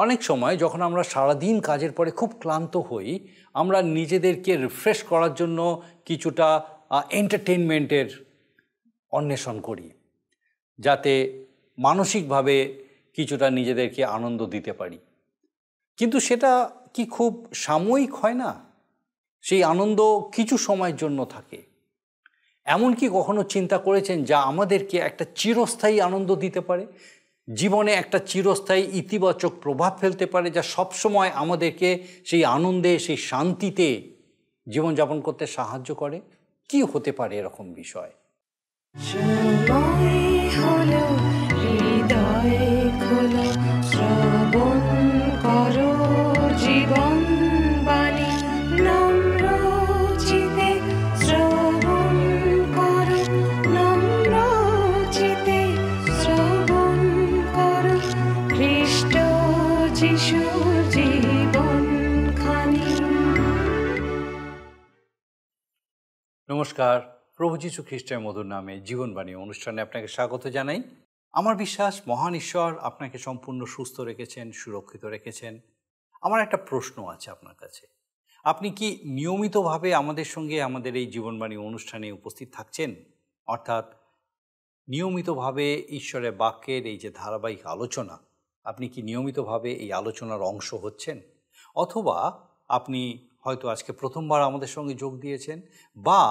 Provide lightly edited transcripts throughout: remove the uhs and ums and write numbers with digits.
অনেক সময় যখন আমরা সারাদিন কাজের পরে খুব ক্লান্ত হই, আমরা নিজেদেরকে রিফ্রেশ করার জন্য কিছুটা এন্টারটেইনমেন্টের অন্বেষণ করি, যাতে মানসিকভাবে কিছুটা নিজেদেরকে আনন্দ দিতে পারি। কিন্তু সেটা কি খুব সাময়িক হয় না? সেই আনন্দ কিছু সময়ের জন্য থাকে। এমন কি কখনো চিন্তা করেছেন যা আমাদেরকে একটা চিরস্থায়ী আনন্দ দিতে পারে, জীবনে একটা চিরস্থায়ী ইতিবাচক প্রভাব ফেলতে পারে, যা সবসময় আমাদেরকে সেই আনন্দে, সেই শান্তিতে জীবনযাপন করতে সাহায্য করে? কি হতে পারে এরকম বিষয়? নমস্কার, প্রভু যীশু খ্রিস্টের মধুর নামে জীবনবাণী অনুষ্ঠানে আপনাকে স্বাগত জানাই। আমার বিশ্বাস মহান ঈশ্বর আপনাকে সম্পূর্ণ সুস্থ রেখেছেন, সুরক্ষিত রেখেছেন। আমার একটা প্রশ্ন আছে আপনার কাছে। আপনি কি নিয়মিতভাবে আমাদের সঙ্গে আমাদের এই জীবনবাণী অনুষ্ঠানে উপস্থিত থাকছেন? অর্থাৎ নিয়মিতভাবে ঈশ্বরের বাক্যের এই যে ধারাবাহিক আলোচনা, আপনি কি নিয়মিতভাবে এই আলোচনার অংশ হচ্ছেন? অথবা আপনি হয়তো আজকে প্রথমবার আমাদের সঙ্গে যোগ দিয়েছেন, বা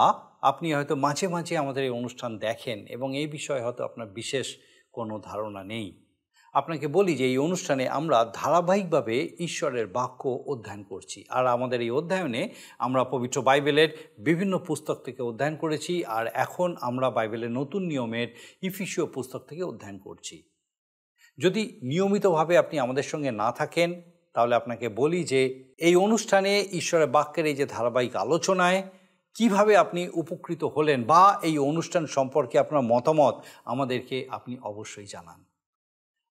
আপনি হয়তো মাঝে মাঝে আমাদের এই অনুষ্ঠান দেখেন এবং এই বিষয়ে হয়তো আপনার বিশেষ কোনো ধারণা নেই। আপনাকে বলি যে এই অনুষ্ঠানে আমরা ধারাবাহিকভাবে ঈশ্বরের বাক্য অধ্যয়ন করছি, আর আমাদের এই অধ্যয়নে আমরা পবিত্র বাইবেলের বিভিন্ন পুস্তক থেকে অধ্যয়ন করেছি, আর এখন আমরা বাইবেলের নতুন নিয়মের ইফিসীয় পুস্তক থেকে অধ্যয়ন করছি। যদি নিয়মিতভাবে আপনি আমাদের সঙ্গে না থাকেন, তাহলে আপনাকে বলি যে এই অনুষ্ঠানে ঈশ্বরের বাক্যের এই যে ধারাবাহিক আলোচনায় কিভাবে আপনি উপকৃত হলেন, বা এই অনুষ্ঠান সম্পর্কে আপনার মতামত আমাদেরকে আপনি অবশ্যই জানান।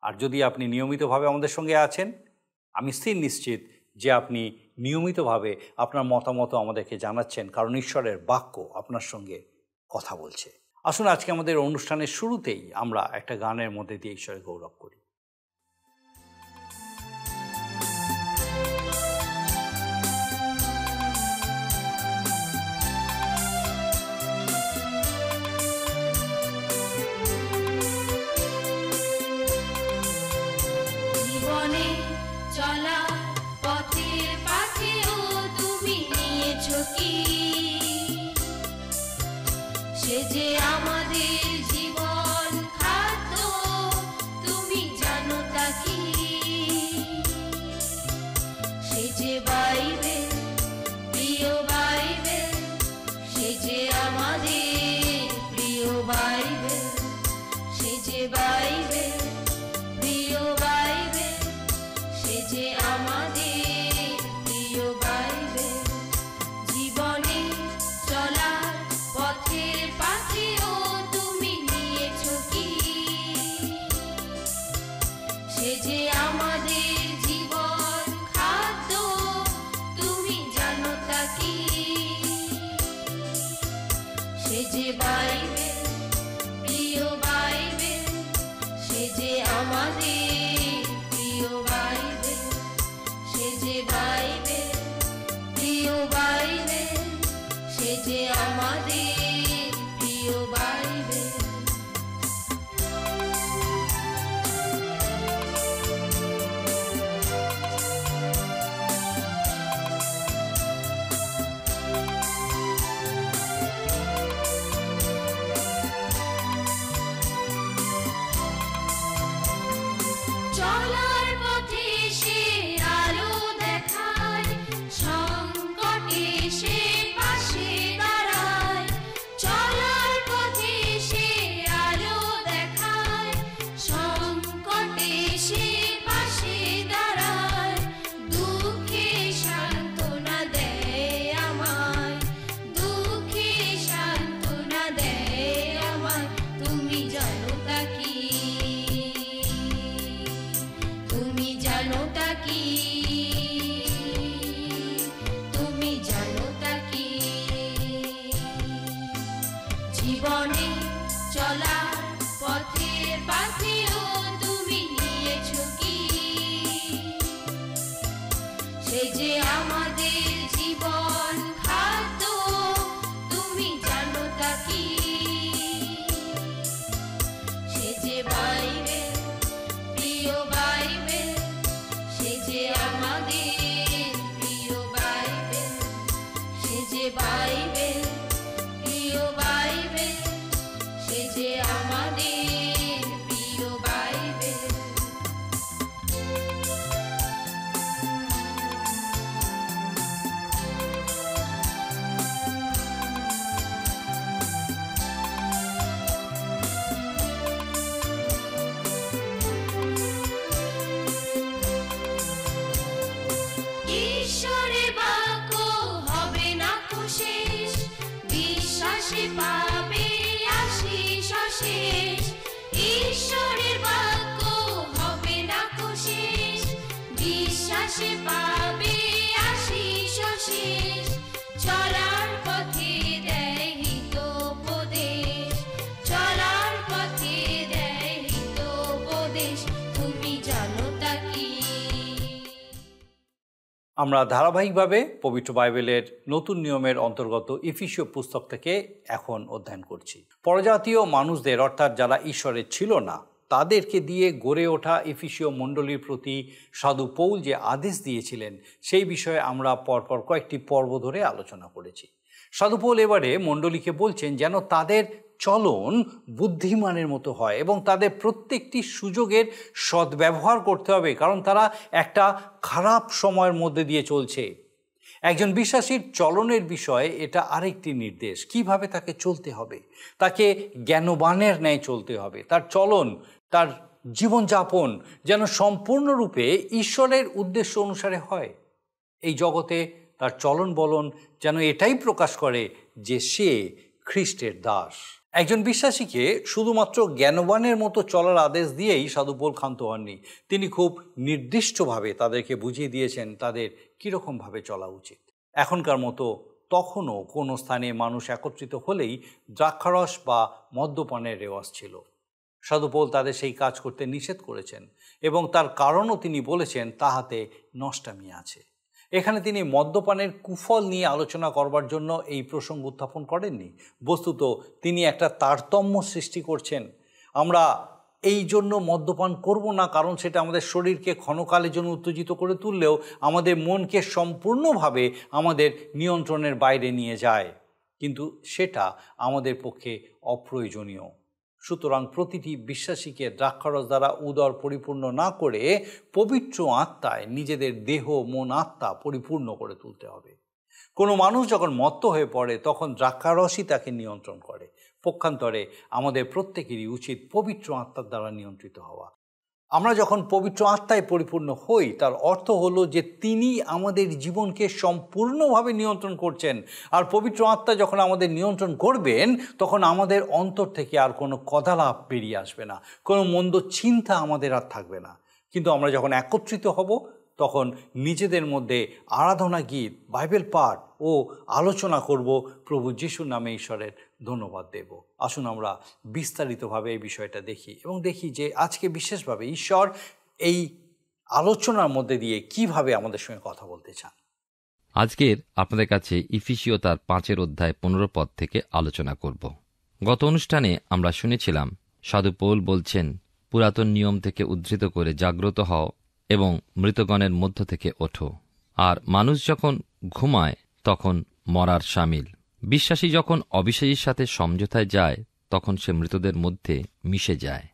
আর যদি আপনি নিয়মিতভাবে আমাদের সঙ্গে আছেন, আমি স্থির নিশ্চিত যে আপনি নিয়মিতভাবে আপনার মতামত আমাদেরকে জানাচ্ছেন, কারণ ঈশ্বরের বাক্য আপনার সঙ্গে কথা বলছে। আসুন আজকে আমাদের অনুষ্ঠানের শুরুতেই আমরা একটা গানের মধ্যে দিয়ে ঈশ্বরের গৌরব করি। যে আমাদের জীবন খাদ্য, তুমি জানো তা কি? সে যে বাইবেল, প্রিয় বাইবেল, সে যে আমাদের প্রিয় বাইবেল, সে যে বাইবেল, প্রিয় বাইবেল, সে যে আমাদের প্রিয় বাইবেল। ঈশ্বরের বাক্য হবে না কো শেষ, বিশ্বাসে পাবে আশিস অশেষ। ঈশ্বরের বাক্য হবে না কো শেষ, বিশ্বাসে পাবে আশিস অশেষ। চলার পথে দেয় হিতোপদেশ, চলার পথে দেয় হিতোপদেশ, তুমি জানো তা কি? আমরা ধারাবাহিকভাবে পবিত্র বাইবেলের নতুন নিয়মের অন্তর্গত ইফিসীয় পুস্তক থেকে এখন অধ্যয়ন করছি। পরজাতীয় মানুষদের, অর্থাৎ যারা ঈশ্বরের ছিল না, তাদেরকে দিয়ে গড়ে ওঠা ইফিসীয় মণ্ডলীর প্রতি সাধু পৌল যে আদেশ দিয়েছিলেন, সেই বিষয়ে আমরা পরপর কয়েকটি পর্ব ধরে আলোচনা করেছি। সাধু পৌল এবারে মণ্ডলীকে বলছেন যেন তাদের চলন বুদ্ধিমানের মতো হয় এবং তাদের প্রত্যেকটি সুযোগের সদ্ব্যবহার করতে হবে, কারণ তারা একটা খারাপ সময়ের মধ্যে দিয়ে চলছে। একজন বিশ্বাসীর চলনের বিষয়ে এটা আরেকটি নির্দেশ, কিভাবে তাকে চলতে হবে। তাকে জ্ঞানবানের ন্যায় চলতে হবে। তার চলন, তার জীবনযাপন যেন সম্পূর্ণরূপে ঈশ্বরের উদ্দেশ্য অনুসারে হয়। এই জগতে তার চলন বলন যেন এটাই প্রকাশ করে যে সে খ্রিস্টের দাস। একজন বিশ্বাসীকে শুধুমাত্র জ্ঞানবানের মতো চলার আদেশ দিয়েই সাধু পৌল ক্ষান্ত হননি। তিনি খুব নির্দিষ্টভাবে তাদেরকে বুঝিয়ে দিয়েছেন তাদের কীরকমভাবে চলা উচিত। এখনকার মতো তখনও কোনো স্থানে মানুষ একত্রিত হলেই দ্রাক্ষারস বা মদ্যপানের রেওয়াজ ছিল। সাধু পৌল তাদের সেই কাজ করতে নিষেধ করেছেন এবং তার কারণও তিনি বলেছেন তাহাতে নষ্টামি আছে। এখানে তিনি মদ্যপানের কুফল নিয়ে আলোচনা করবার জন্য এই প্রসঙ্গ উত্থাপন করেননি। বস্তুত তিনি একটা তারতম্য সৃষ্টি করছেন। আমরা এই জন্য মদ্যপান করব না কারণ সেটা আমাদের শরীরকে ক্ষণকালের জন্য উত্তেজিত করে তুললেও আমাদের মনকে সম্পূর্ণভাবে আমাদের নিয়ন্ত্রণের বাইরে নিয়ে যায়, কিন্তু সেটা আমাদের পক্ষে অপ্রয়োজনীয়। সুতরাং প্রতিটি বিশ্বাসীকে দ্রাক্ষারস দ্বারা উদর পরিপূর্ণ না করে পবিত্র আত্মায় নিজেদের দেহ, মন, আত্মা পরিপূর্ণ করে তুলতে হবে। কোনো মানুষ যখন মত্ত হয়ে পড়ে তখন দ্রাক্ষারসই তাকে নিয়ন্ত্রণ করে। পক্ষান্তরে আমাদের প্রত্যেকেরই উচিত পবিত্র আত্মার দ্বারা নিয়ন্ত্রিত হওয়া। আমরা যখন পবিত্র আত্মায় পরিপূর্ণ হই তার অর্থ হলো যে তিনি আমাদের জীবনকে সম্পূর্ণভাবে নিয়ন্ত্রণ করছেন। আর পবিত্র আত্মা যখন আমাদের নিয়ন্ত্রণ করবেন তখন আমাদের অন্তর থেকে আর কোনো কদালাপ বেরিয়ে আসবে না, কোনো মন্দ চিন্তা আমাদের আর থাকবে না। কিন্তু আমরা যখন একত্রিত হব তখন নিজেদের মধ্যে আরাধনা গীত, বাইবেল পাঠ ও আলোচনা করব, প্রভু যিশুর নামে ঈশ্বরের ধন্যবাদ দেব। আসুন আমরা বিস্তারিতভাবে এই বিষয়টা দেখি এবং দেখি যে আজকে বিশেষভাবে ঈশ্বর এই আলোচনার মধ্যে দিয়ে কিভাবে আমাদের সঙ্গে কথা বলতে চান। আজকের আপনাদের কাছে ইফিসীয় তার 5 অধ্যায় 15 পদ থেকে আলোচনা করব। গত অনুষ্ঠানে আমরা শুনেছিলাম সাধু পৌল বলছেন, পুরাতন নিয়ম থেকে উদ্ধৃত করে জাগ্রত হও এবং মৃতগণের মধ্য থেকে ওঠো। আর মানুষ যখন ঘুমায় তখন মরার সামিল। বিশ্বাসী যখন অবিশ্বাসীর সাথে সমঝোতায় যায় তখন সে মৃতদের মধ্যে মিশে যায়।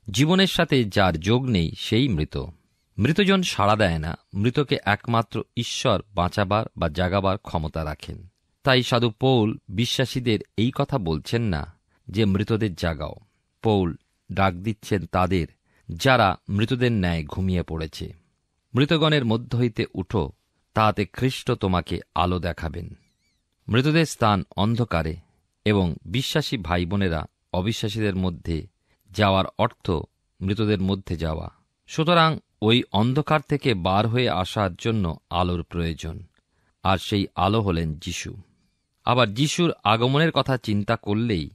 জীবনের সাথে যার যোগ নেই সেই মৃত। মৃতজন সাড়া দেয় না। মৃতকে একমাত্র ঈশ্বর বাঁচাবার বা জাগাবার ক্ষমতা রাখেন। তাই সাধু পৌল বিশ্বাসীদের এই কথা বলছেন না যে মৃতদের জাগাও। পৌল ডাক দিচ্ছেন তাদের যারা মৃতদের ন্যায় ঘুমিয়ে পড়েছে। মৃতগণের মধ্য হইতে উঠো, তাহাতে খ্রিস্ট তোমাকে আলো দেখাবেন। মৃতদের স্থান অন্ধকারে এবং বিশ্বাসী ভাই বোনেরা অবিশ্বাসীদের মধ্যে যাওয়ার অর্থ মৃতদের মধ্যে যাওয়া। সুতরাং ওই অন্ধকার থেকে বার হয়ে আসার জন্য আলোর প্রয়োজন, আর সেই আলো হলেন যিশু। আবার যিশুর আগমনের কথা চিন্তা করলেই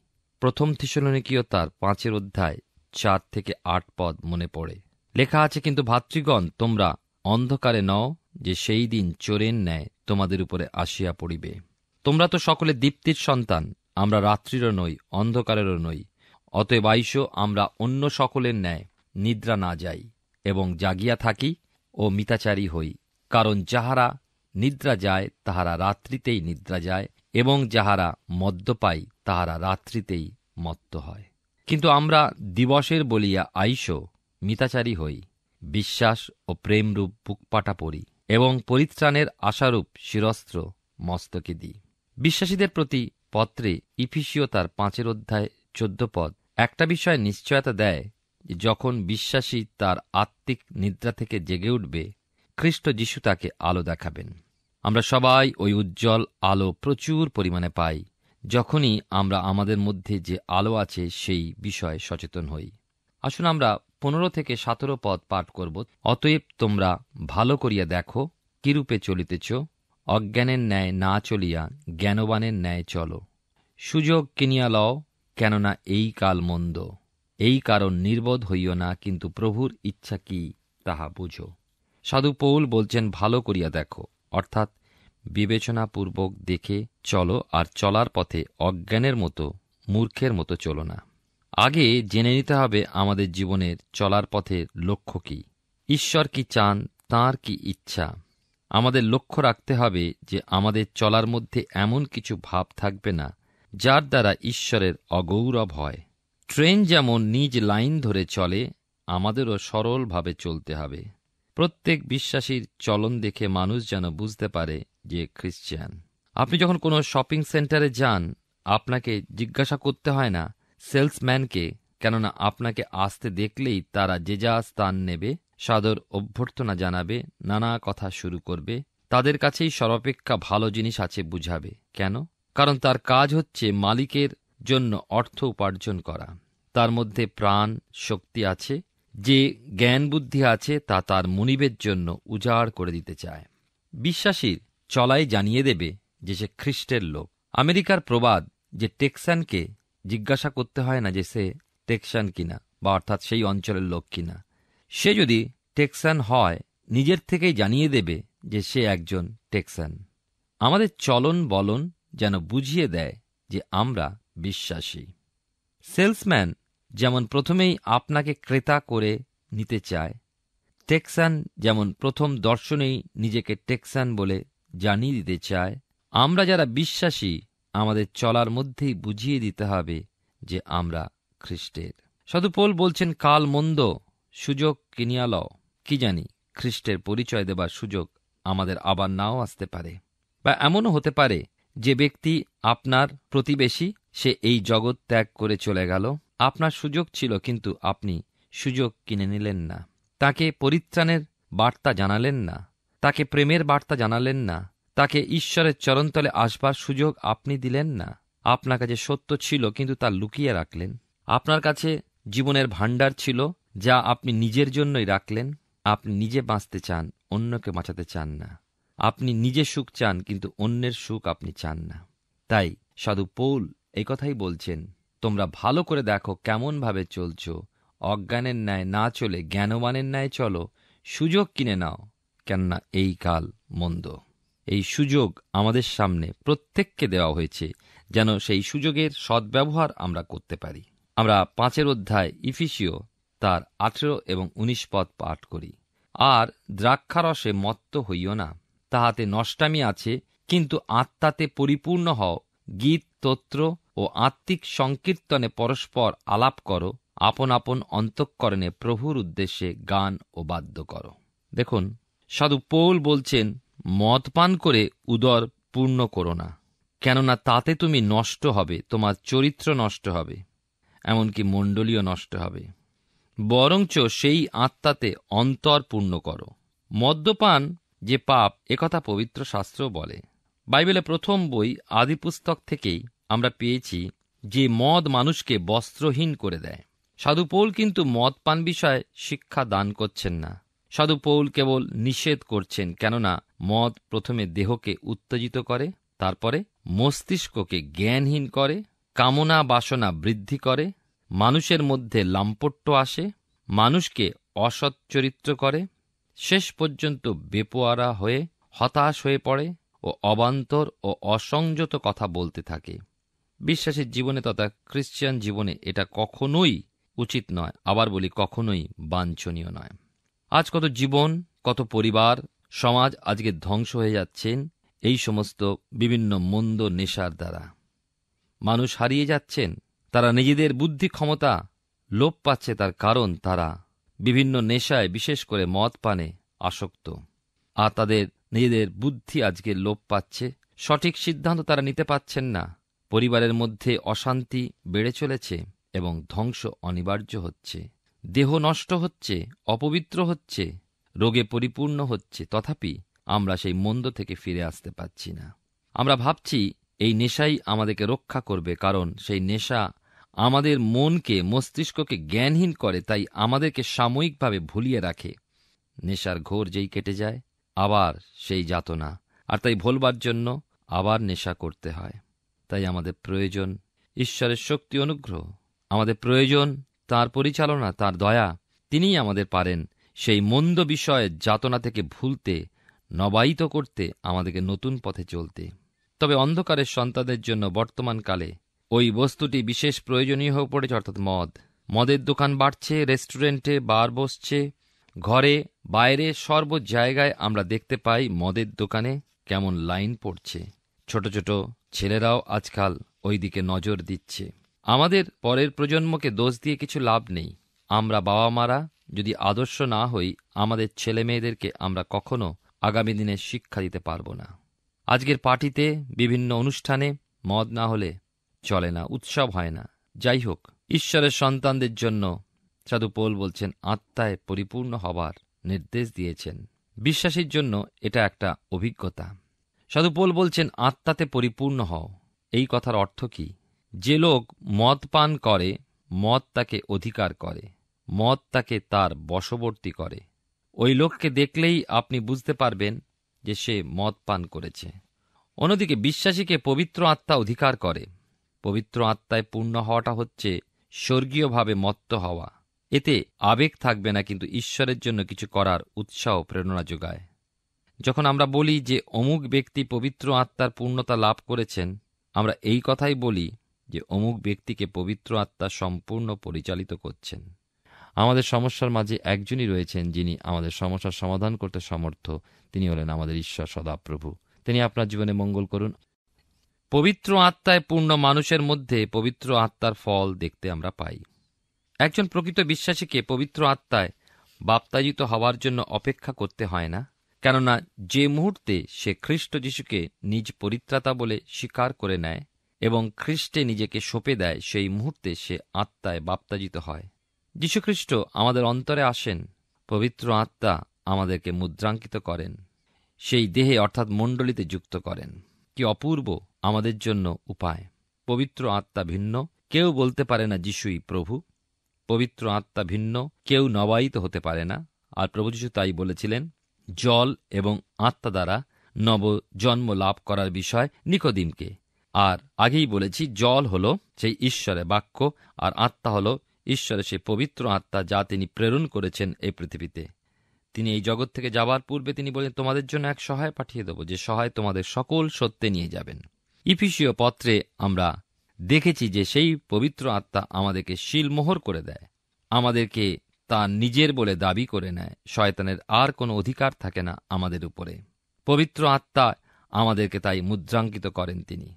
প্রথম থিসসলুনিকীয় তার 5 অধ্যায় 4 থেকে 8 পদ মনে পড়ে। লেখা আছে, কিন্তু ভাতৃগণ তোমরা অন্ধকারে নও, যে সেই দিন চোরের ন্যায় তোমাদের উপরে আসিয়া পড়িবে। তোমরা তো সকলে দীপ্তির সন্তান, আমরা রাত্রিরও নই, অন্ধকারেরও নই। অতএব আইসো, আমরা অন্য সকলের ন্যায় নিদ্রা না যাই, এবং জাগিয়া থাকি ও মিতাচারী হই। কারণ যাহারা নিদ্রা যায় তাহারা রাত্রিতেই নিদ্রা যায়, এবং যাহারা মদ্য পায় তাহারা রাত্রিতেই মত্ত হয়। কিন্তু আমরা দিবসের বলিয়া আইসো, মিতাচারী হই, বিশ্বাস ও প্রেমরূপ বুকপাটা পরি, এবং পরিত্রাণের আশারূপ শিরস্ত্র মস্তকে দিই। বিশ্বাসীদের প্রতি পত্রে ইফিসীয় তার 5 অধ্যায় 14 পদ একটা বিষয় নিশ্চয়তা দেয় যে যখন বিশ্বাসী তার আত্মিক নিদ্রা থেকে জেগে উঠবে, খ্রিস্ট যিশু তাকে আলো দেখাবেন। আমরা সবাই ওই উজ্জ্বল আলো প্রচুর পরিমাণে পাই যখনই আমরা আমাদের মধ্যে যে আলো আছে সেই বিষয়ে সচেতন হই। আসুন আমরা 15 থেকে 17 পদ পাঠ করব। অতএব তোমরা ভালো করিয়া দেখো কিরূপে চলিতেছ, অজ্ঞানের ন্যায় না চলিয়া জ্ঞানবানের ন্যায় চলো। সুযোগ কিনিয়া লও, কেননা এই কাল মন্দ। এই কারণ নির্বোধ হইও না, কিন্তু প্রভুর ইচ্ছা কি তাহা বুঝো। সাধু পৌল বলছেন ভালো করিয়া দেখো, অর্থাৎ বিবেচনাপূর্বক দেখে চলো, আর চলার পথে অজ্ঞানের মতো মূর্খের মতো চলো না। আগে জেনে নিতে হবে আমাদের জীবনের চলার পথের লক্ষ্য কি, ঈশ্বর কি চান, তাঁর কি ইচ্ছা। আমাদের লক্ষ্য রাখতে হবে যে আমাদের চলার মধ্যে এমন কিছু ভাব থাকবে না যার দ্বারা ঈশ্বরের অগৌরব হয়। ট্রেন যেমন নিজ লাইন ধরে চলে, আমাদেরও সরলভাবে চলতে হবে। প্রত্যেক বিশ্বাসীর চলন দেখে মানুষ যেন বুঝতে পারে যে খ্রিস্টান। আপনি যখন কোনো শপিং সেন্টারে যান, আপনাকে জিজ্ঞাসা করতে হয় না সেলসম্যানকে, কেননা আপনাকে আসতে দেখলেই তারা যে যা স্থান নেবে, সাদর অভ্যর্থনা জানাবে, নানা কথা শুরু করবে, তাদের কাছেই সর্বাপেক্ষা ভালো জিনিস আছে বুঝাবে। কেন? কারণ তার কাজ হচ্ছে মালিকের জন্য অর্থ উপার্জন করা। তার মধ্যে প্রাণ শক্তি আছে, যে জ্ঞান বুদ্ধি আছে তা তার মনিবের জন্য উজাড় করে দিতে চায়। বিশ্বাসীর চলাই জানিয়ে দেবে যে সে খ্রিস্টের লোক। আমেরিকার প্রবাদ যে টেক্সানকে জিজ্ঞাসা করতে হয় না যে সে টেক্সান কিনা, বা অর্থাৎ সেই অঞ্চলের লোক কিনা। সে যদি টেক্সান হয়, নিজের থেকেই জানিয়ে দেবে যে সে একজন টেক্সান। আমাদের চলন বলন যেন বুঝিয়ে দেয় যে আমরা বিশ্বাসী। সেলসম্যান যেমন প্রথমেই আপনাকে ক্রেতা করে নিতে চায়, টেক্সান যেমন প্রথম দর্শনেই নিজেকে টেক্সান বলে জানিয়ে দিতে চায়, আমরা যারা বিশ্বাসী আমাদের চলার মধ্যেই বুঝিয়ে দিতে হবে যে আমরা খ্রিস্টের। সাধু পৌল বলছেন কাল মন্দ, সুযোগ কিনিয়া লও। কি জানি খ্রিস্টের পরিচয় দেবার সুযোগ আমাদের আবার নাও আসতে পারে, বা এমনও হতে পারে যে ব্যক্তি আপনার প্রতিবেশী, সে এই জগৎ ত্যাগ করে চলে গেল। আপনার সুযোগ ছিল, কিন্তু আপনি সুযোগ কিনে নিলেন না। তাকে পরিত্রাণের বার্তা জানালেন না, তাকে প্রেমের বার্তা জানালেন না, তাকে ঈশ্বরের চরণতলে আসবার সুযোগ আপনি দিলেন না। আপনার কাছে সত্য ছিল, কিন্তু তা লুকিয়ে রাখলেন। আপনার কাছে জীবনের ভাণ্ডার ছিল, যা আপনি নিজের জন্যই রাখলেন। আপনি নিজে বাঁচতে চান, অন্যকে বাঁচাতে চান না। আপনি নিজে সুখ চান, কিন্তু অন্যের সুখ আপনি চান না। তাই সাধু পৌল এই কথাই বলছেন, তোমরা ভালো করে দেখো কেমনভাবে চলছ, অজ্ঞানের ন্যায় না চলে জ্ঞানবানের ন্যায় চলো। সুযোগ কিনে নাও, কেননা এই কাল মন্দ। এই সুযোগ আমাদের সামনে প্রত্যেককে দেওয়া হয়েছে, যেন সেই সুযোগের সদ্ব্যবহার আমরা করতে পারি। আমরা 5 অধ্যায় ইফিসীয় তার 18 এবং 19 পদ পাঠ করি। আর দ্রাক্ষারসে মত্ত হইও না, তাহাতে নষ্টামি আছে, কিন্তু আত্মাতে পরিপূর্ণ হও। গীত, স্তোত্র ও আত্মিক সংকীর্তনে পরস্পর আলাপ করো। আপন আপন অন্তঃকরণে প্রভুর উদ্দেশ্যে গান ও বাদ্য করো। দেখুন, সাধু পৌল বলছেন মদ পান করে উদর পূর্ণ করো না, কেননা তাতে তুমি নষ্ট হবে, তোমার চরিত্র নষ্ট হবে, এমনকি মণ্ডলীও নষ্ট হবে। বরঞ্চ সেই আত্মাতে অন্তর পূর্ণ করো। মদ্যপান যে পাপ, একথা পবিত্র শাস্ত্র বলে। বাইবেলের প্রথম বই আদিপুস্তক থেকেই আমরা পেয়েছি যে মদ মানুষকে বস্ত্রহীন করে দেয়। সাধু পৌল কিন্তু মদ পান বিষয়ে শিক্ষা দান করছেন না। সাধু পৌল কেবল নিষেধ করছেন, কেননা মদ প্রথমে দেহকে উত্তেজিত করে, তারপরে মস্তিষ্ককে জ্ঞানহীন করে, কামনা বাসনা বৃদ্ধি করে, মানুষের মধ্যে লাম্পট্য আসে, মানুষকে অসৎ চরিত্র করে, শেষ পর্যন্ত বেপোয়ারা হয়ে হতাশ হয়ে পড়ে ও অবান্তর ও অসংযত কথা বলতে থাকে। বিশ্বাসের জীবনে তথা খ্রিস্টান জীবনে এটা কখনোই উচিত নয়, আবার বলি কখনোই বাঞ্ছনীয় নয়। আজ কত জীবন, কত পরিবার, সমাজ আজকে ধ্বংস হয়ে যাচ্ছেন এই সমস্ত বিভিন্ন মন্দ নেশার দ্বারা। মানুষ হারিয়ে যাচ্ছেন, তারা নিজেদের বুদ্ধি ক্ষমতা লোপ পাচ্ছে, তার কারণ তারা বিভিন্ন নেশায়, বিশেষ করে মদ পানে আসক্ত। আর তাদের নিজেদের বুদ্ধি আজকে লোপ পাচ্ছে, সঠিক সিদ্ধান্ত তারা নিতে পারছেন না। পরিবারের মধ্যে অশান্তি বেড়ে চলেছে এবং ধ্বংস অনিবার্য হচ্ছে। দেহ নষ্ট হচ্ছে, অপবিত্র হচ্ছে, রোগে পরিপূর্ণ হচ্ছে, তথাপি আমরা সেই মন্দ থেকে ফিরে আসতে পারছি না। আমরা ভাবছি এই নেশাই আমাদেরকে রক্ষা করবে, কারণ সেই নেশা আমাদের মনকে, মস্তিষ্ককে জ্ঞানহীন করে, তাই আমাদেরকে সাময়িকভাবে ভুলিয়ে রাখে। নেশার ঘোর যেই কেটে যায়, আবার সেই যাতনা, আর তাই ভোলবার জন্য আবার নেশা করতে হয়। তাই আমাদের প্রয়োজন ঈশ্বরের শক্তি, অনুগ্রহ, আমাদের প্রয়োজন তাঁর পরিচালনা, তাঁর দয়া। তিনিই আমাদের পারেন সেই মন্দ বিষয়ের যাতনা থেকে ভুলতে, নবায়িত করতে, আমাদেরকে নতুন পথে চলতে। তবে অন্ধকারের সন্তানদের জন্য বর্তমানকালে ওই বস্তুটি বিশেষ প্রয়োজনীয় হয়ে পড়েছে, অর্থাৎ মদ। মদের দোকান বাড়ছে, রেস্টুরেন্টে বার বসছে, ঘরে বাইরে সর্ব জায়গায় আমরা দেখতে পাই মদের দোকানে কেমন লাইন পড়ছে। ছোট ছোট ছেলেরাও আজকাল ওই দিকে নজর দিচ্ছে। আমাদের পরের প্রজন্মকে দোষ দিয়ে কিছু লাভ নেই। আমরা বাবা মারা যদি আদর্শ না হই, আমাদের ছেলে মেয়েদেরকে আমরা কখনো আগামী দিনে শিক্ষা দিতে পারব না। আজকের পার্টিতে, বিভিন্ন অনুষ্ঠানে মদ না হলে চলে না, উৎসব হয় না। যাই হোক, ঈশ্বরের সন্তানদের জন্য সাধু পৌল বলছেন আত্মায় পরিপূর্ণ হবার নির্দেশ দিয়েছেন। বিশ্বাসীর জন্য এটা একটা অভিজ্ঞতা। সাধু পৌল বলছেন আত্মাতে পরিপূর্ণ হও। এই কথার অর্থ কি? যে লোক মদ পান করে, মদ তাকে অধিকার করে, মদ তাকে তার বশবর্তী করে। ওই লোককে দেখলেই আপনি বুঝতে পারবেন যে সে মদ পান করেছে। অন্যদিকে বিশ্বাসীকে পবিত্র আত্মা অধিকার করে। পবিত্র আত্মায় পূর্ণ হওয়াটা হচ্ছে স্বর্গীয়ভাবে মত্ত হওয়া। এতে আবেগ থাকবে না, কিন্তু ঈশ্বরের জন্য কিছু করার উৎসাহ, প্রেরণা যোগায়। যখন আমরা বলি যে অমুক ব্যক্তি পবিত্র আত্মার পূর্ণতা লাভ করেছেন, আমরা এই কথাই বলি যে অমুক ব্যক্তিকে পবিত্র আত্মা সম্পূর্ণ পরিচালিত করছেন। আমাদের সমস্যার মাঝে একজনই রয়েছেন যিনি আমাদের সমস্যার সমাধান করতে সমর্থ। তিনি হলেন আমাদের ঈশ্বর সদাপ্রভু। তিনি আপনার জীবনে মঙ্গল করুন। পবিত্র আত্মায় পূর্ণ মানুষের মধ্যে পবিত্র আত্মার ফল দেখতে আমরা পাই। একজন প্রকৃত বিশ্বাসীকে পবিত্র আত্মায় বাপ্তায়িত হওয়ার জন্য অপেক্ষা করতে হয় না, কেননা যে মুহূর্তে সে খ্রিস্ট যিশুকে নিজ পরিত্রাতা বলে স্বীকার করে নেয় এবং খ্রিস্টে নিজেকে সঁপে দেয়, সেই মুহূর্তে সে আত্মায় বাপ্তায়িত হয়। যীশুখ্রিস্ট আমাদের অন্তরে আসেন, পবিত্র আত্মা আমাদেরকে মুদ্রাঙ্কিত করেন, সেই দেহে অর্থাৎ মণ্ডলীতে যুক্ত করেন। কি অপূর্ব আমাদের জন্য উপায়! পবিত্র আত্মা ভিন্ন, কেউ বলতে পারে না যিশুই প্রভু। পবিত্র আত্মা ভিন্ন, কেউ নবায়িত হতে পারে না। আর প্রভু যীশু তাই বলেছিলেন জল এবং আত্মা দ্বারা নব জন্ম লাভ করার বিষয় নিকোদিমকে। আর আগেই বলেছি, জল হল সেই ঈশ্বরের বাক্য, আর আত্মা হল ঈশ্বরের সেই পবিত্র আত্মা, যা তিনি প্রেরণ করেছেন এই পৃথিবীতে। তিনি এই জগৎ থেকে যাবার পূর্বে তিনি বলেন, তোমাদের জন্য এক সহায় পাঠিয়ে দেব, যে সহায় তোমাদের সকল সত্যে নিয়ে যাবেন। ইফিসীয় পত্রে আমরা দেখেছি যে সেই পবিত্র আত্মা আমাদেরকে শিলমোহর করে দেয়, আমাদেরকে তা নিজের বলে দাবি করে নেয়। শয়তানের আর কোনো অধিকার থাকে না আমাদের উপরে। পবিত্র আত্মা আমাদেরকে তাই মুদ্রাঙ্কিত করেন, তিনি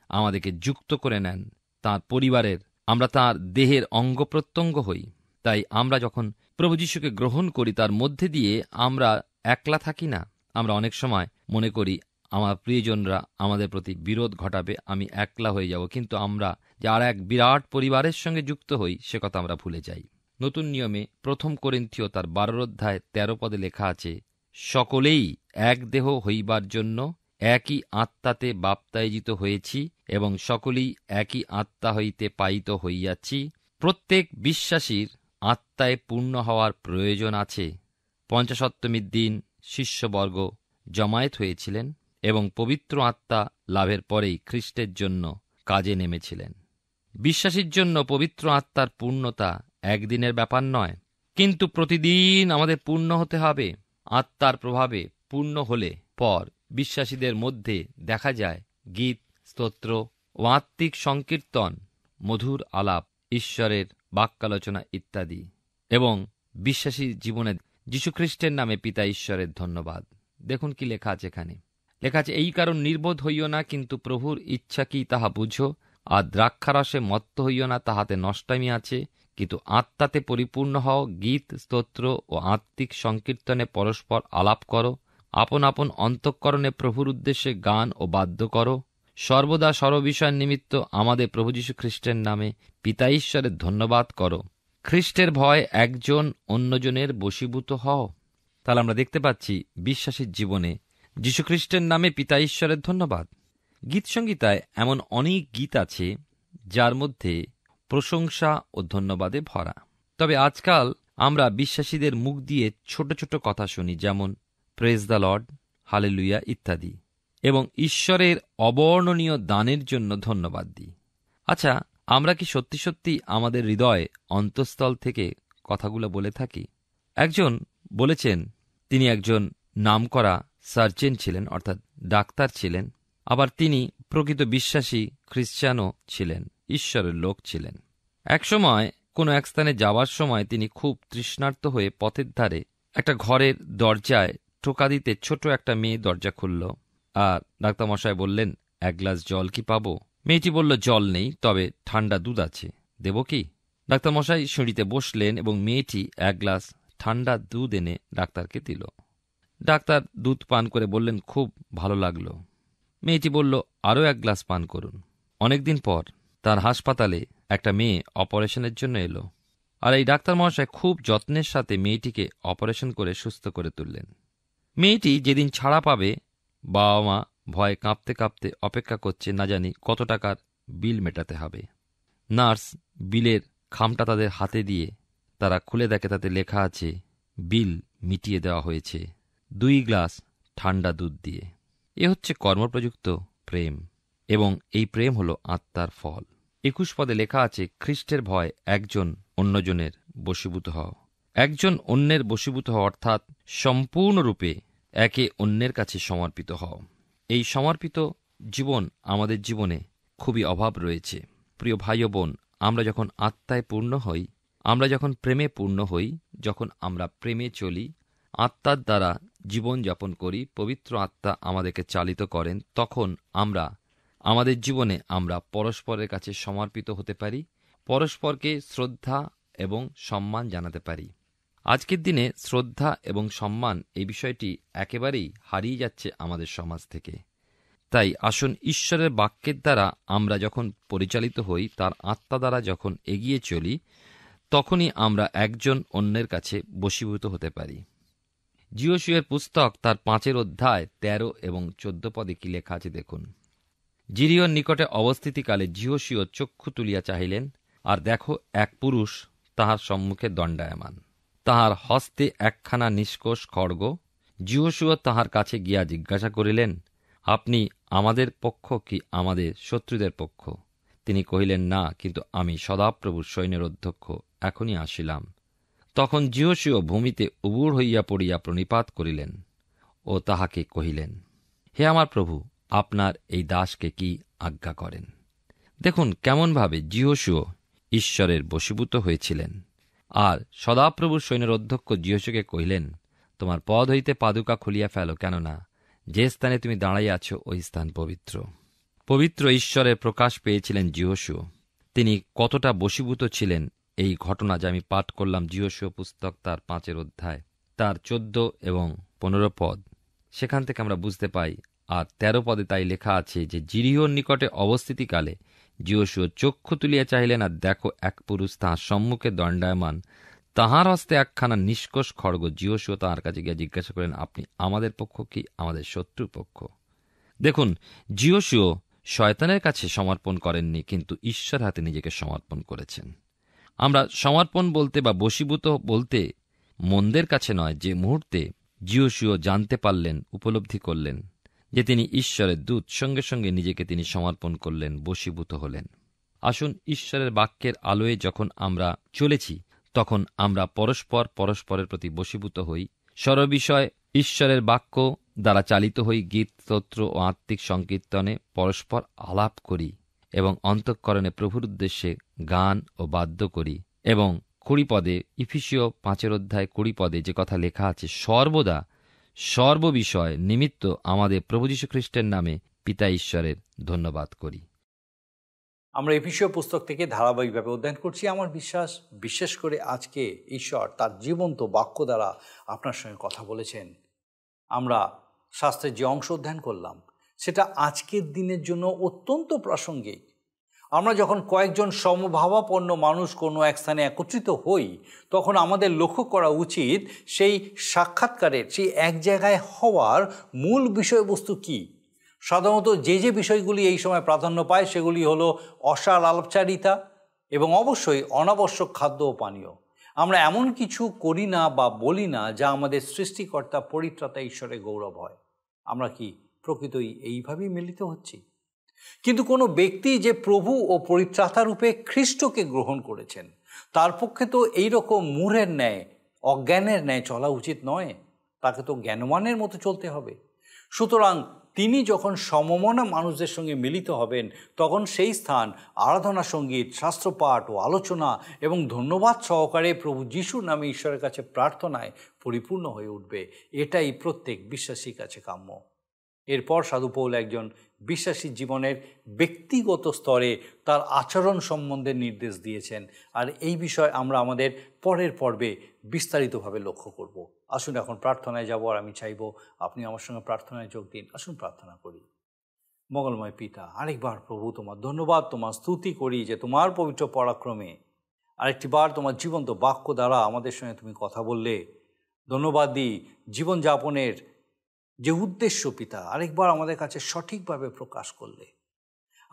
আমাদেরকে যুক্ত করে নেন তাঁর পরিবারের। আমরা তাঁর দেহের অঙ্গ প্রত্যঙ্গ হই। তাই আমরা যখন প্রভু যীশুকে গ্রহণ করি, তার মধ্যে দিয়ে আমরা একলা থাকি না। আমরা অনেক সময় মনে করি আমার প্রিয়জনরা আমাদের প্রতি বিরোধ ঘটাবে, আমি একলা হয়ে যাব, কিন্তু আমরা যে আর এক বিরাট পরিবারের সঙ্গে যুক্ত হই সে কথা আমরা ভুলে যাই। নতুন নিয়মে 1 কোরিন্থীয় তার 12 অধ্যায় 13 পদে লেখা আছে, সকলেই এক দেহ হইবার জন্য একই আত্মাতে বাপ্তায়িত হয়েছি এবং সকলেই একই আত্মা হইতে পায়িত হইয়াছি। প্রত্যেক বিশ্বাসীর আত্মায় পূর্ণ হওয়ার প্রয়োজন আছে। পঞ্চাশত্তমীর দিন শিষ্যবর্গ জমায়েত হয়েছিলেন এবং পবিত্র আত্মা লাভের পরেই খ্রিস্টের জন্য কাজে নেমেছিলেন। বিশ্বাসীর জন্য পবিত্র আত্মার পূর্ণতা একদিনের ব্যাপার নয়, কিন্তু প্রতিদিন আমাদের পূর্ণ হতে হবে। আত্মার প্রভাবে পূর্ণ হলে পর বিশ্বাসীদের মধ্যে দেখা যায় গীত, স্তোত্র ও আত্মিক সংকীর্তন, মধুর আলাপ, ঈশ্বরের বাক্যালোচনা ইত্যাদি। এবং বিশ্বাসী জীবনে যীশুখ্রিস্টের নামে পিতা ঈশ্বরের ধন্যবাদ। দেখুন কি লেখা আছে এখানে। লেখা আছে, এই কারণ নির্বোধ হইও না, কিন্তু প্রভুর ইচ্ছা কি তাহা বুঝো। আর দ্রাক্ষারসে মত্ত হইও না, তাহাতে নষ্টামি আছে, কিন্তু আত্মাতে পরিপূর্ণ হও। গীত, স্তোত্র ও আত্মিক সংকীর্তনে পরস্পর আলাপ করো। আপন আপন অন্তঃকরণে প্রভুর উদ্দেশ্যে গান ও বাদ্য করো। সর্বদা সর্ববিষয়ের নিমিত্ত আমাদের প্রভু যীশু খ্রিস্টের নামে পিতা ঈশ্বরের ধন্যবাদ করো। খ্রিস্টের ভয় একজন অন্যজনের বশীভূত হও। তাহলে আমরা দেখতে পাচ্ছি বিশ্বাসীর জীবনে যীশুখ্রিস্টের নামে পিতা ঈশ্বরের ধন্যবাদ। গীতসংগীতায় এমন অনেক গীত আছে যার মধ্যে প্রশংসা ও ধন্যবাদে ভরা। তবে আজকাল আমরা বিশ্বাসীদের মুখ দিয়ে ছোট ছোট কথা শুনি, যেমন প্রেজ দ্য লর্ড, হালেলুয়া ইত্যাদি, এবং ঈশ্বরের অবর্ণনীয় দানের জন্য ধন্যবাদ দিই। আচ্ছা, আমরা কি সত্যি সত্যি আমাদের হৃদয় অন্তঃস্থল থেকে কথাগুলো বলে থাকি? একজন বলেছেন, তিনি একজন নামকরা সার্জন ছিলেন, অর্থাৎ ডাক্তার ছিলেন। আবার তিনি প্রকৃত বিশ্বাসী খ্রিস্টানও ছিলেন, ঈশ্বরের লোক ছিলেন। একসময় কোনো এক স্থানে যাওয়ার সময় তিনি খুব তৃষ্ণার্ত হয়ে পথের ধারে একটা ঘরের দরজায় টোকা দিতে ছোট একটা মেয়ে দরজা খুলল। আর ডাক্তারমশাই বললেন, এক গ্লাস জল কি পাবো? মেয়েটি বলল, জল নেই, তবে ঠান্ডা দুধ আছে, দেব কি? ডাক্তারমশাই সিঁড়িতে বসলেন এবং মেয়েটি এক গ্লাস ঠান্ডা দুধ এনে ডাক্তারকে দিল। ডাক্তার দুধ পান করে বললেন, খুব ভালো লাগলো। মেয়েটি বলল, আরও এক গ্লাস পান করুন। অনেকদিন পর তার হাসপাতালে একটা মেয়ে অপারেশনের জন্য এলো, আর এই ডাক্তার মহাশয় খুব যত্নের সাথে মেয়েটিকে অপারেশন করে সুস্থ করে তুললেন। মেয়েটি যেদিন ছাড়া পাবে, বাবা মা ভয়ে কাঁপতে কাঁপতে অপেক্ষা করছে, না জানি কত টাকার বিল মেটাতে হবে। নার্স বিলের খামটা তাদের হাতে দিয়ে তারা খুলে দেখে, তাতে লেখা আছে, বিল মিটিয়ে দেওয়া হয়েছে 2 গ্লাস ঠান্ডা দুধ দিয়ে। এ হচ্ছে কর্মপ্রযুক্ত প্রেম, এবং এই প্রেম হল আত্মার ফল। 21 পদে লেখা আছে, খ্রিস্টের ভয় একজন অন্যজনের বশীভূত হও। একজন অন্যের বশীভূত হও অর্থাৎ সম্পূর্ণরূপে একে অন্যের কাছে সমর্পিত হও। এই সমর্পিত জীবন আমাদের জীবনে খুবই অভাব রয়েছে। প্রিয় ভাই ও বোন, আমরা যখন আত্মায় পূর্ণ হই, আমরা যখন প্রেমে পূর্ণ হই, যখন আমরা প্রেমে চলি, আত্মার দ্বারা জীবন যাপন করি, পবিত্র আত্মা আমাদেরকে চালিত করেন, তখন আমরা আমাদের জীবনে আমরা পরস্পরের কাছে সমর্পিত হতে পারি, পরস্পরকে শ্রদ্ধা এবং সম্মান জানাতে পারি। আজকের দিনে শ্রদ্ধা এবং সম্মান এই বিষয়টি একেবারেই হারিয়ে যাচ্ছে আমাদের সমাজ থেকে। তাই আসুন, ঈশ্বরের বাক্যের দ্বারা আমরা যখন পরিচালিত হই, তার আত্মা দ্বারা যখন এগিয়ে চলি, তখনই আমরা একজন অন্যের কাছে বশীভূত হতে পারি। জিওশুয়ের পুস্তক তার 5 অধ্যায় 13 এবং 14 পদে কি লেখা আছে দেখুন। জিরিয়র নিকটে অবস্থিতিকালে জিওশীয় চক্ষু তুলিয়া চাহিলেন, আর দেখো, এক পুরুষ তাহার সম্মুখে দণ্ডায়মান, তাহার হস্তে একখানা নিষ্কোষ খড়গ। জিওশীয় তাহার কাছে গিয়া জিজ্ঞাসা করিলেন, আপনি আমাদের পক্ষ কি আমাদের শত্রুদের পক্ষ? তিনি কহিলেন, না, কিন্তু আমি সদাপ্রভুর সৈন্যের অধ্যক্ষ এখনই আসিলাম। তখন জিওশীয় ভূমিতে উবুড় হইয়া পড়িয়া প্রণিপাত করিলেন ও তাহাকে কহিলেন, হে আমার প্রভু, আপনার এই দাসকে কি আজ্ঞা করেন? দেখুন কেমনভাবে জিওশীয় ঈশ্বরের বশীভূত হয়েছিলেন। আর সদাপ্রভুর সৈন্যের অধ্যক্ষ জিওশীয়কে কহিলেন, তোমার পদ হইতে পাদুকা খুলিয়া ফেলো, কেননা যে স্থানে তুমি দাঁড়াইয়া আছো ওই স্থান পবিত্র। পবিত্র ঈশ্বরের প্রকাশ পেয়েছিলেন জিওশীয়। তিনি কতটা বশীভূত ছিলেন, এই ঘটনা যা আমি পাঠ করলাম জিওশীয় পুস্তক তার 5 অধ্যায় তার 14 এবং 15 পদ, সেখান থেকে আমরা বুঝতে পাই। আর 13 পদে তাই লেখা আছে যে, জিরিহর নিকটে অবস্থিতিকালে জিওশীয় চক্ষু তুলিয়া চাহিলেন, আর দেখো, এক পুরুষ তাহার সম্মুখে দণ্ডায়মান, তাহার হস্তে একখানা নিষ্কোষ খড়গ। জিওশীয় তাহার কাছে গিয়া জিজ্ঞাসা করেন, আপনি আমাদের পক্ষ কি আমাদের শত্রুর পক্ষ? দেখুন, জিওশীয় শয়তানের কাছে সমর্পণ করেননি, কিন্তু ঈশ্বর হাতে নিজেকে সমর্পণ করেছেন। আমরা সমর্পণ বলতে বা বশীভূত বলতে মন্দের কাছে নয়, যে মুহূর্তে জিওশীয় জানতে পারলেন, উপলব্ধি করলেন যে তিনি ঈশ্বরের দূত, সঙ্গে সঙ্গে নিজেকে তিনি সমর্পণ করলেন, বশীভূত হলেন। আসুন, ঈশ্বরের বাক্যের আলোয় যখন আমরা চলেছি, তখন আমরা পরস্পরের প্রতি বশীভূত হই, সর্ববিষয় ঈশ্বরের বাক্য দ্বারা চালিত হই গীত, স্তোত্র ও আত্মিক সংকীর্তনে পরস্পর আলাপ করি এবং অন্তঃকরণে প্রভুর উদ্দেশ্যে গান ও বাদ্য করি। এবং 20 পদে, ইফিসীয় 5:20 যে কথা লেখা আছে, সর্বদা সর্ববিষয় নিমিত্ত আমাদের প্রভু যীশু খ্রিস্টের নামে পিতা ঈশ্বরের ধন্যবাদ করি। আমরা এফিসীয় পুস্তক থেকে ধারাবাহিকভাবে অধ্যয়ন করছি। আমার বিশ্বাস, বিশেষ করে আজকে ঈশ্বর তার জীবন্ত বাক্য দ্বারা আপনার সঙ্গে কথা বলেছেন। আমরা শাস্ত্রের যে অংশ অধ্যয়ন করলাম সেটা আজকের দিনের জন্য অত্যন্ত প্রাসঙ্গিক। আমরা যখন কয়েকজন সমভাবাপন্ন মানুষ কোনো এক স্থানে একত্রিত হই, তখন আমাদের লক্ষ্য করা উচিত সেই সাক্ষাৎকারের, সেই এক জায়গায় হওয়ার মূল বিষয়বস্তু কী। সাধারণত যে বিষয়গুলি এই সময় প্রাধান্য পায় সেগুলি হলো অসার আলাপচারিতা এবং অবশ্যই অনাবশ্যক খাদ্য ও পানীয়। আমরা এমন কিছু করি না বা বলি না যা আমাদের সৃষ্টিকর্তা পরিত্রাতা ঈশ্বরের গৌরব হয়। আমরা কি প্রকৃতই এইভাবেই মিলিত হচ্ছি? কিন্তু কোনো ব্যক্তি যে প্রভু ও পরিত্রাতা রূপে খ্রিস্টকে গ্রহণ করেছেন, তার পক্ষে তো এইরকম মূঢ়ের ন্যায়, অজ্ঞানের ন্যায় চলা উচিত নয়। তাকে তো জ্ঞানবানের মতো চলতে হবে। সুতরাং তিনি যখন সমমনা মানুষদের সঙ্গে মিলিত হবেন, তখন সেই স্থান আরাধনা সঙ্গীত, শাস্ত্রপাঠ ও আলোচনা এবং ধন্যবাদ সহকারে প্রভু যিশুর নামে ঈশ্বরের কাছে প্রার্থনায় পরিপূর্ণ হয়ে উঠবে। এটাই প্রত্যেক বিশ্বাসীর কাছে কাম্য। এরপর সাধু পৌল একজন বিশ্বাসী জীবনের ব্যক্তিগত স্তরে তার আচরণ সম্বন্ধে নির্দেশ দিয়েছেন, আর এই বিষয় আমরা আমাদের পরের পর্বে বিস্তারিতভাবে লক্ষ্য করব। আসুন এখন প্রার্থনায় যাব, আর আমি চাইব আপনি আমার সঙ্গে প্রার্থনায় যোগ দিন। আসুন প্রার্থনা করি। মঙ্গলময় পিতা, আরেকবার প্রভু তোমার ধন্যবাদ, তোমার স্তুতি করি যে তোমার পবিত্র পরাক্রমে আরেকটিবার তোমার জীবন্ত বাক্য দ্বারা আমাদের সঙ্গে তুমি কথা বললে। ধন্যবাদ দিই জীবনযাপনের যে উদ্দেশ্য পিতা আরেকবার আমাদের কাছে সঠিকভাবে প্রকাশ করলে।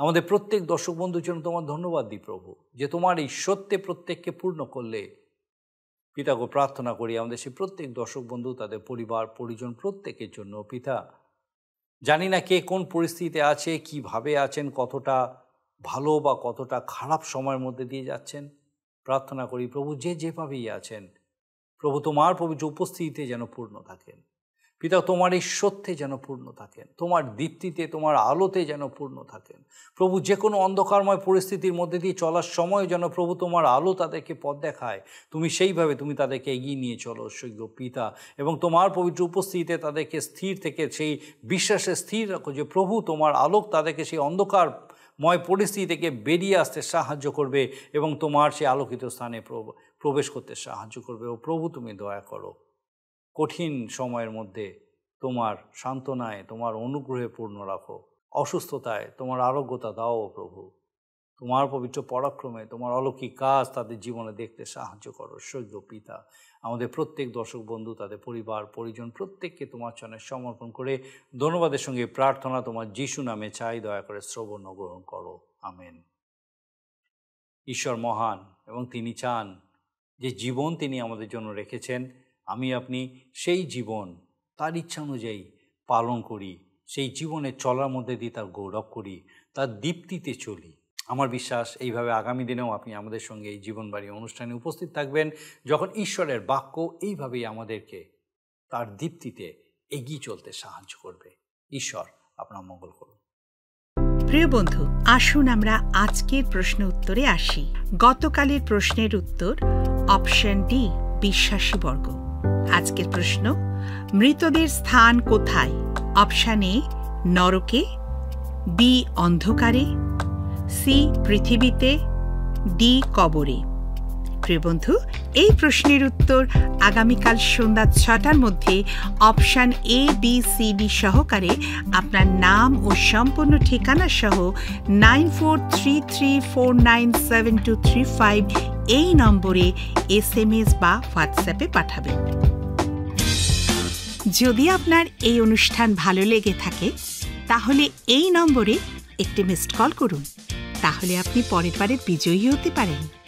আমাদের প্রত্যেক দর্শক বন্ধুর জন্য তোমার ধন্যবাদ দিই প্রভু, যে তোমার এই সত্যে প্রত্যেককে পূর্ণ করলে। পিতাকে প্রার্থনা করি আমাদের সেই প্রত্যেক দর্শক বন্ধু, তাদের পরিবার পরিজন প্রত্যেকের জন্য। পিতা, জানি না কে কোন পরিস্থিতিতে আছে, কিভাবে আছেন, কতটা ভালো বা কতটা খারাপ সময়ের মধ্যে দিয়ে যাচ্ছেন। প্রার্থনা করি প্রভু, যে যেভাবেই আছেন প্রভু, তোমার পবিত্র উপস্থিতিতে যেন পূর্ণ থাকেন। পিতা, তোমার এই সত্যে যেন পূর্ণ থাকেন, তোমার দীপ্তিতে, তোমার আলোতে যেন পূর্ণ থাকেন। প্রভু, যে কোনো অন্ধকারময় পরিস্থিতির মধ্যে দিয়ে চলার সময় যেন প্রভু তোমার আলো তাদেরকে পথ দেখায়। তুমি সেইভাবে তুমি তাদেরকে এগিয়ে নিয়ে চলো সৈক্য পিতা, এবং তোমার পবিত্র উপস্থিতিতে তাদেরকে স্থির থেকে সেই বিশ্বাসে স্থির রাখো যে প্রভু তোমার আলোক তাদেরকে সেই অন্ধকারময় পরিস্থিতি থেকে বেরিয়ে আসতে সাহায্য করবে এবং তোমার সেই আলোকিত স্থানে প্রবেশ করতে সাহায্য করবে। ও প্রভু, তুমি দয়া করো, কঠিন সময়ের মধ্যে তোমার সান্ত্বনায়, তোমার অনুগ্রহে পূর্ণ রাখো। অসুস্থতায় তোমার আরোগ্যতা দাও প্রভু। তোমার পবিত্র পরাক্রমে তোমার অলৌকিক কাজ তাদের জীবনে দেখতে সাহায্য করো সৈক্য পিতা। আমাদের প্রত্যেক দর্শক বন্ধু, তাদের পরিবার পরিজন প্রত্যেককে তোমার চরণে সমর্পণ করে ধন্যবাদের সঙ্গে প্রার্থনা তোমার যিশু নামে চাই, দয়া করে শ্রবণ গ্রহণ করো। আমেন। ঈশ্বর মহান এবং তিনি চান যে জীবন তিনি আমাদের জন্য রেখেছেন, আমি আপনি সেই জীবন তার ইচ্ছা অনুযায়ী পালন করি, সেই জীবনে চলার মধ্যে দিয়ে তার গৌরব করি, তার দীপ্তিতে চলি। আমার বিশ্বাস এইভাবে আগামী দিনেও আপনি আমাদের সঙ্গে এই জীবনবাণী অনুষ্ঠানে উপস্থিত থাকবেন, যখন ঈশ্বরের বাক্য এইভাবেই আমাদেরকে তার দীপ্তিতে এগিয়ে চলতে সাহায্য করবে। ঈশ্বর আপনার মঙ্গল করুন। প্রিয় বন্ধু, আসুন আমরা আজকের প্রশ্ন উত্তরে আসি। গতকালের প্রশ্নের উত্তর অপশন ডি, বিশ্বাসী বর্গ। আজকের প্রশ্ন, মৃতদের স্থান কোথায়? অপশন এ নরকে, বি অন্ধকারে, সি পৃথিবীতে, ডি কবরে। প্রিয় বন্ধু, এই প্রশ্নের উত্তর আগামীকাল সন্ধ্যা 6টার মধ্যে option A, B, C, D সহকারে আপনার নাম ও সম্পূর্ণ ঠিকানা সহ 9433497235 এই নম্বরে SMS বা হোয়াটসঅ্যাপে পাঠাবেন। যদি আপনার এই অনুষ্ঠান ভালো লেগে থাকে তাহলে এই নম্বরে একটি মিসড কল করুন, তাহলে আপনি পরের বারে বিজয়ী হতে পারেন।